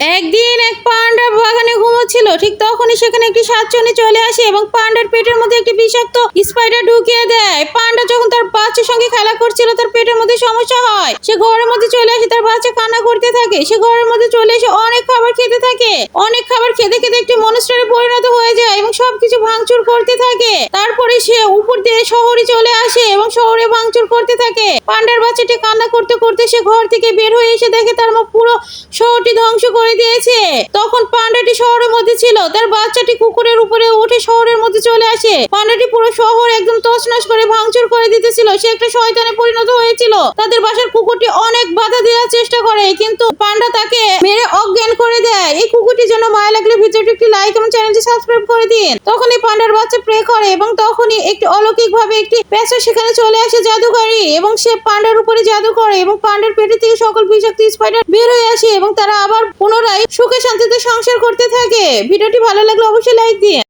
একদিন এক পান্ডা বাগানে ঘুমোচ্ছিল, ঠিক তখনই সেখানে একটি শাকচুন্নি চলে আসে এবং পান্ডার পেটের মধ্যে একটি বিষাক্ত স্পাইডার ঢুকিয়ে দেয়। পান্ডা যখন তার বাচ্চার সঙ্গে খেলা করছিল, তার পেটের মধ্যে সমস্যা হয়। সে ঘরের মধ্যে চলে আসে, তার বাচ্চা কান্না করতে থাকে। সে ঘরের মধ্যে চলে এসে অনেক খাবার খেতে থাকে। অনেক খাবার খেতে খেতে একটি মনস্টারে পরিণত হয়ে যায় এবং সবকিছু ভাঙচুর করতে থাকে। তারপরে সে উপর দিয়ে শহরে চলে আসে এবং শহরে ভাঙচুর করতে থাকে। পান্ডার বাচ্চাটি কান্না করতে করতে সে ঘর থেকে বের হয়ে এসে দেখে তার মা পুরো শহরটি ধ্বংস করে দিয়েছে। তখন পান্ডাটি শহরের মধ্যে ছিল, তার বাচ্চাটি কুকুরের উপরে উঠে শহরের মধ্যে চলে আসে। পান্ডাটি পুরো শহর একদম তছনছ করে ভাঙচুর করে দিতেছিল। সে একটা শয়তানে পরিণত হয়েছিল। তাদের বাসার কুকুরটি অনেক বাধা দেওয়ার চেষ্টা করে, কিন্তু পান্ডা তাকে মেরে অজ্ঞান করে দেয়। এই কুকুরটির জন্য মায়া লাগলে ভিডিওটি একটি লাইক এবং চ্যানেলটি সাবস্ক্রাইব করে দিন। তখনই পান্ডার বাচ্চা প্রে করে এবং তখনই একটি অলৌকিক ভাবে একটি পেঁচা সেখানে চলে আসে, জাদুকারী, এবং সে পান্ডার উপরে জাদু করে এবং পান্ডার পেটে থেকে সকল বিষাক্ত স্পাইডার বের হয়ে আসে এবং তারা আবার পুনরায় সুখে শান্তিতে সংসার করতে থাকে। ভিডিওটি ভালো লাগলে অবশ্যই লাইক দিন।